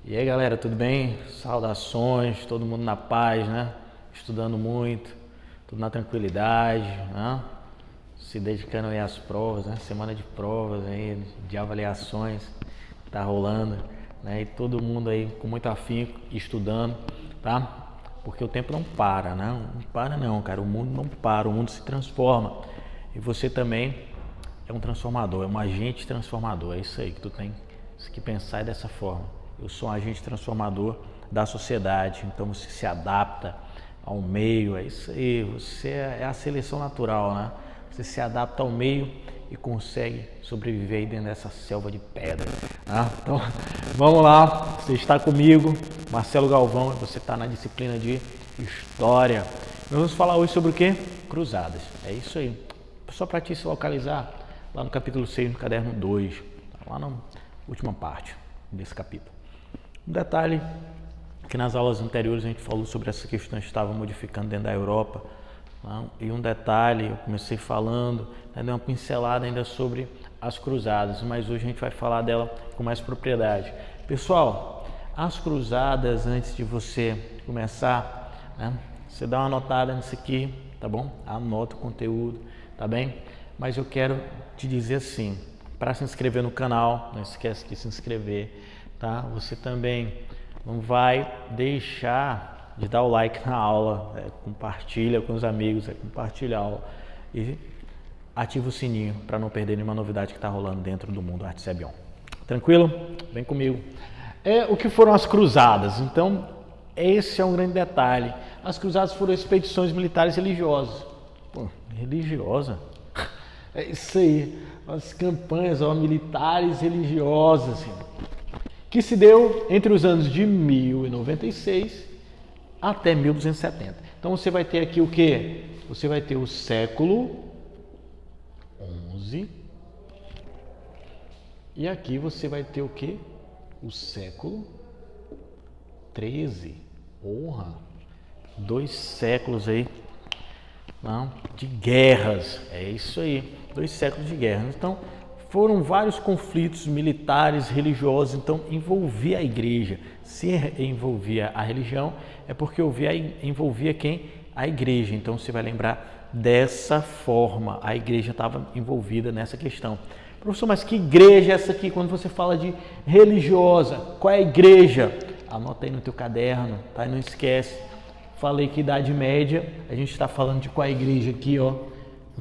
E aí, galera, tudo bem? Saudações, todo mundo na paz, né? Estudando muito, tudo na tranquilidade, né? Se dedicando aí às provas, né? Semana de provas aí, de avaliações, tá rolando, né? E todo mundo aí com muito afinco, estudando, tá? Porque o tempo não para, né? Não para não, cara, o mundo não para, o mundo se transforma. E você também é um transformador, é um agente transformador, é isso aí que tu tem que pensar dessa forma. Eu sou um agente transformador da sociedade, então você se adapta ao meio, é isso aí, você é a seleção natural, né? Você se adapta ao meio e consegue sobreviver aí dentro dessa selva de pedra. Tá? Então, vamos lá, você está comigo, Marcelo Galvão, e você está na disciplina de História. Nós vamos falar hoje sobre o quê? Cruzadas, é isso aí. Só para te se localizar, lá no capítulo 6, no caderno 2, lá na última parte desse capítulo. Um detalhe que nas aulas anteriores a gente falou sobre essa questão que estava modificando dentro da Europa, tá? E um detalhe, eu comecei falando, né, dei uma pincelada ainda sobre as cruzadas, mas hoje a gente vai falar dela com mais propriedade. Pessoal, as cruzadas, antes de você começar, né, você dá uma anotada nisso aqui, tá bom? Anota o conteúdo, tá bem? Mas eu quero te dizer assim, para se inscrever no canal, não esquece de se inscrever, tá? Você também não vai deixar de dar o like na aula, compartilha com os amigos, compartilha a aula e ativa o sininho para não perder nenhuma novidade que está rolando dentro do mundo Arte Sebion. Tranquilo? Vem comigo. O que foram as cruzadas? Então, esse é um grande detalhe. As cruzadas foram expedições militares religiosas. Pô, religiosa? É isso aí, as campanhas militares religiosas, que se deu entre os anos de 1096 até 1270. Então você vai ter aqui o que? Você vai ter o século XI e aqui você vai ter o que? O século XIII. Porra! 2 séculos aí, não, de guerras, é isso aí, 2 séculos de guerra. Então, foram vários conflitos militares, religiosos, então envolvia a igreja. Se envolvia a religião, é porque envolvia quem? A igreja. Então, você vai lembrar dessa forma, a igreja estava envolvida nessa questão. Professor, mas que igreja é essa aqui? Quando você fala de religiosa, qual é a igreja? Anota aí no teu caderno, tá? E não esquece. Falei que Idade Média, a gente está falando de qual igreja aqui, ó,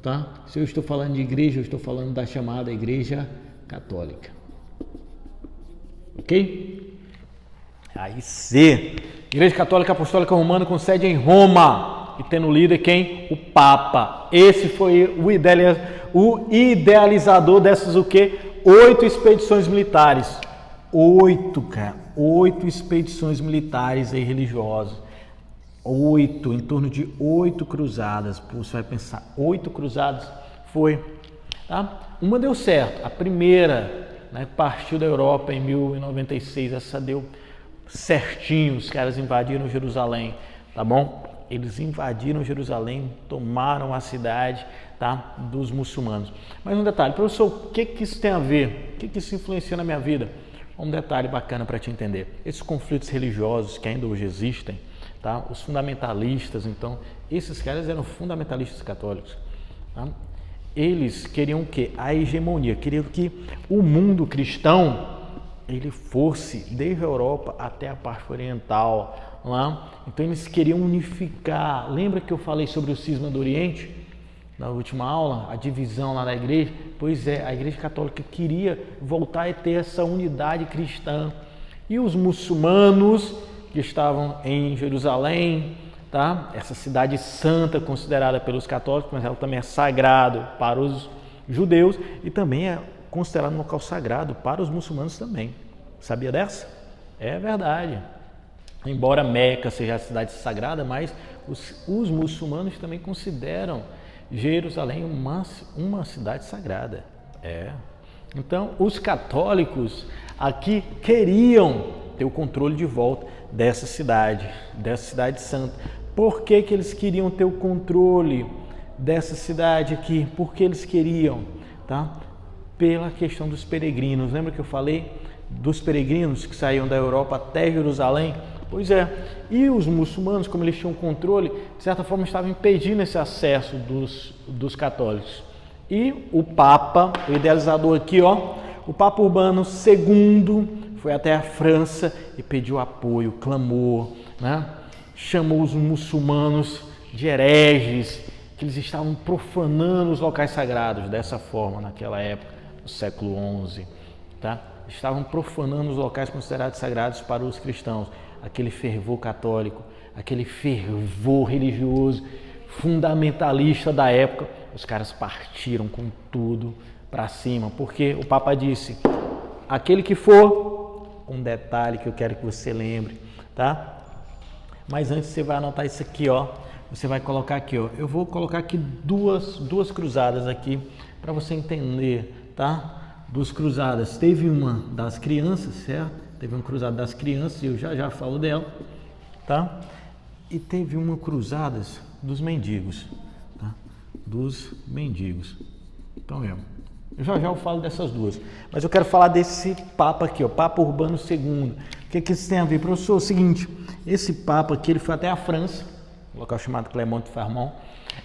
tá? Se eu estou falando de igreja, eu estou falando da chamada Igreja Católica. Ok? Aí C. Igreja Católica Apostólica Romana com sede em Roma e tendo líder quem? O Papa. Esse foi o idealizador dessas o quê? 8 expedições militares. 8, cara. 8 expedições militares e religiosas. 8, em torno de 8 cruzadas. Pô, você vai pensar, 8 cruzadas foi, tá? Uma deu certo, a primeira, né, partiu da Europa em 1096, essa deu certinho, os caras invadiram Jerusalém, tá bom? Eles invadiram Jerusalém, tomaram a cidade, tá, dos muçulmanos. Mas um detalhe, professor, o que isso tem a ver? O que isso influencia na minha vida? Um detalhe bacana para te entender, esses conflitos religiosos que ainda hoje existem, tá? Os fundamentalistas, então, esses caras eram fundamentalistas católicos. Tá? Eles queriam o quê? A hegemonia, queriam que o mundo cristão ele fosse desde a Europa até a parte oriental. Lá. Então, eles queriam unificar. Lembra que eu falei sobre o cisma do Oriente? Na última aula, a divisão lá da igreja? Pois é, a igreja católica queria voltar a ter essa unidade cristã. E os muçulmanos que estavam em Jerusalém, tá? Essa cidade santa considerada pelos católicos, mas ela também é sagrado para os judeus e também é considerado um local sagrado para os muçulmanos também. Sabia dessa? É verdade. Embora Meca seja a cidade sagrada, mas os muçulmanos também consideram Jerusalém uma cidade sagrada. Então, os católicos aqui queriam ter o controle de volta dessa cidade santa. Por que eles queriam ter o controle dessa cidade aqui? Porque eles queriam, tá? Pela questão dos peregrinos. Lembra que eu falei dos peregrinos que saíam da Europa até Jerusalém? Pois é, e os muçulmanos, como eles tinham controle, de certa forma estavam impedindo esse acesso dos católicos. E o Papa, o idealizador aqui, ó, o Papa Urbano II foi até a França e pediu apoio, clamor, né? Chamou os muçulmanos de hereges, que eles estavam profanando os locais sagrados dessa forma naquela época, no século XI, tá? Estavam profanando os locais considerados sagrados para os cristãos. Aquele fervor católico, aquele fervor religioso, fundamentalista da época, os caras partiram com tudo para cima, porque o Papa disse, aquele que for, um detalhe que eu quero que você lembre, tá? Mas antes você vai anotar isso aqui, ó, você vai colocar aqui, ó, eu vou colocar aqui duas cruzadas aqui, para você entender, tá? Duas cruzadas, teve uma das crianças, certo? Teve uma cruzada das crianças, e eu já falo dela, tá? E teve uma cruzada dos mendigos, tá? Dos mendigos. Então, eu já falo dessas duas. Mas eu quero falar desse Papa aqui, ó, Papa Urbano II. O que isso tem a ver, professor? É o seguinte, esse Papa aqui, ele foi até a França, um local chamado Clermont-Ferrand,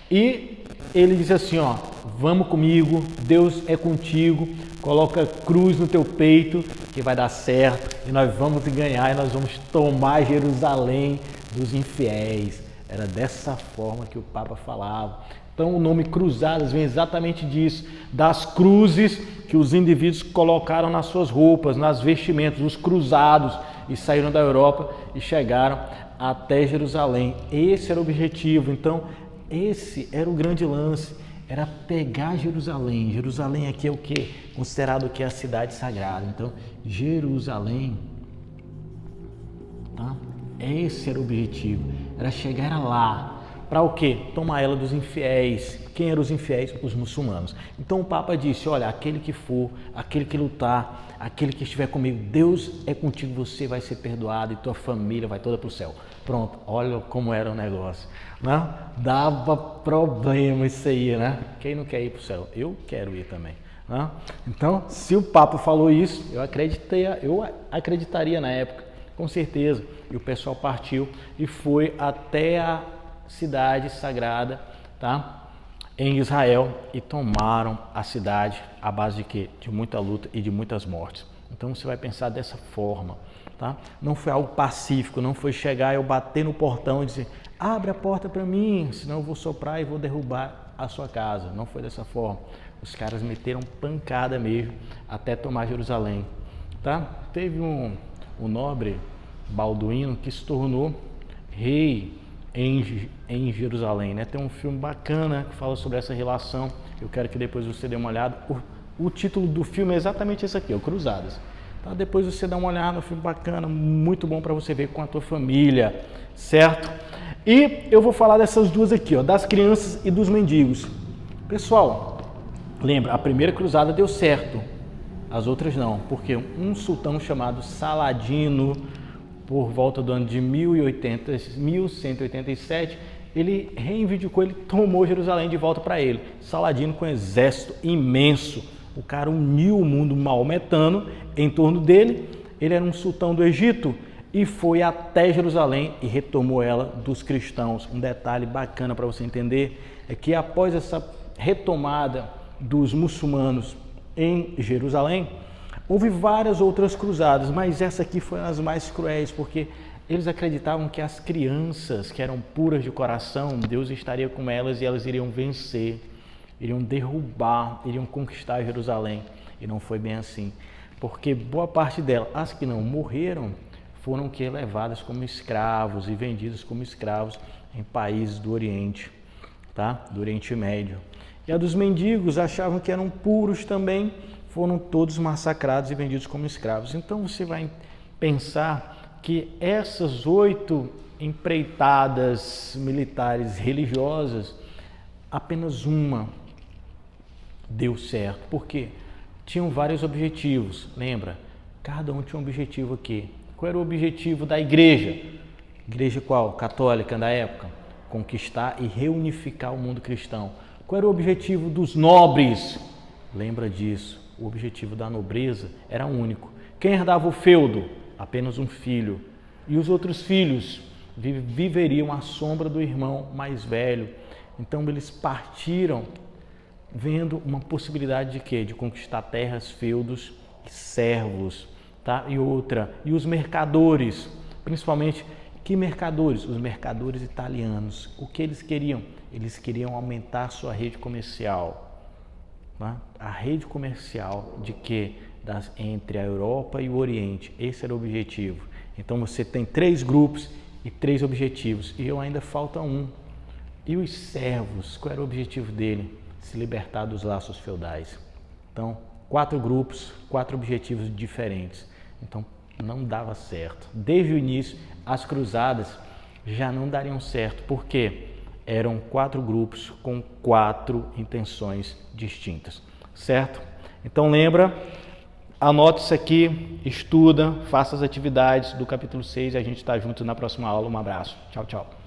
e ele diz assim, ó, vamos comigo, Deus é contigo, coloca cruz no teu peito que vai dar certo e nós vamos ganhar e nós vamos tomar Jerusalém dos infiéis. Era dessa forma que o Papa falava. Então o nome Cruzadas vem exatamente disso, das cruzes que os indivíduos colocaram nas suas roupas, nas vestimentas, os cruzados, e saíram da Europa e chegaram até Jerusalém. Esse era o objetivo. Então esse era o grande lance, era pegar Jerusalém. Jerusalém aqui é o que? Considerado o que? A cidade sagrada. Então, Jerusalém, tá? Esse era o objetivo, era chegar lá. Para o quê? Tomar ela dos infiéis. Quem eram os infiéis? Os muçulmanos. Então o Papa disse, olha, aquele que for, aquele que lutar, aquele que estiver comigo, Deus é contigo, você vai ser perdoado e tua família vai toda para o céu. Pronto, olha como era o negócio, né? Dava problema isso aí, né? Quem não quer ir para o céu? Eu quero ir também, né? Então, se o Papa falou isso, eu acreditaria na época, com certeza. E o pessoal partiu e foi até a cidade sagrada, tá? Em Israel, e tomaram a cidade à base de quê? De muita luta e de muitas mortes. Então você vai pensar dessa forma, tá? Não foi algo pacífico, não foi chegar e eu bater no portão e dizer, abre a porta para mim, senão eu vou soprar e vou derrubar a sua casa. Não foi dessa forma. Os caras meteram pancada mesmo até tomar Jerusalém, tá? Teve um nobre Balduíno que se tornou rei em Jerusalém, né? Tem um filme bacana que fala sobre essa relação, eu quero que depois você dê uma olhada. O título do filme é exatamente esse aqui, ó, Cruzadas. Tá? Depois você dá uma olhada no filme bacana, muito bom para você ver com a tua família, certo? E eu vou falar dessas duas aqui, ó, das crianças e dos mendigos. Pessoal, lembra, a primeira cruzada deu certo, as outras não, porque um sultão chamado Saladino, por volta do ano de 1187, ele reivindicou, ele tomou Jerusalém de volta para ele. Saladino com um exército imenso, o cara uniu o mundo maometano em torno dele, ele era um sultão do Egito e foi até Jerusalém e retomou ela dos cristãos. Um detalhe bacana para você entender é que após essa retomada dos muçulmanos em Jerusalém, houve várias outras cruzadas, mas essa aqui foi uma das mais cruéis, porque eles acreditavam que as crianças que eram puras de coração, Deus estaria com elas e elas iriam vencer, iriam derrubar, iriam conquistar Jerusalém. E não foi bem assim, porque boa parte delas, as que não morreram, foram que levadas como escravos e vendidas como escravos em países do Oriente, tá? Do Oriente Médio. E a dos mendigos achavam que eram puros também, foram todos massacrados e vendidos como escravos. Então você vai pensar que essas 8 empreitadas militares religiosas, apenas uma deu certo. Por quê? Tinham vários objetivos, lembra? Cada um tinha um objetivo aqui. Qual era o objetivo da igreja? Igreja qual? Católica da época? Conquistar e reunificar o mundo cristão. Qual era o objetivo dos nobres? Lembra disso? O objetivo da nobreza era único, Quem herdava o feudo? Apenas um filho. E os outros filhos viveriam à sombra do irmão mais velho. Então eles partiram vendo uma possibilidade de quê? De conquistar terras, feudos e servos, tá? E outra, e os mercadores, principalmente, que mercadores? Os mercadores italianos. O que eles queriam? Eles queriam aumentar sua rede comercial, tá? A rede comercial de quê? Entre a Europa e o Oriente. Esse era o objetivo. Então você tem 3 grupos e 3 objetivos. E ainda falta um. E os servos, qual era o objetivo dele? Se libertar dos laços feudais. Então, 4 grupos, 4 objetivos diferentes. Então, não dava certo. Desde o início, as cruzadas já não dariam certo. Por quê? Eram 4 grupos com 4 intenções distintas. Certo? Então, lembra, anote isso aqui, estuda, faça as atividades do capítulo 6 e a gente está junto na próxima aula. Um abraço. Tchau, tchau.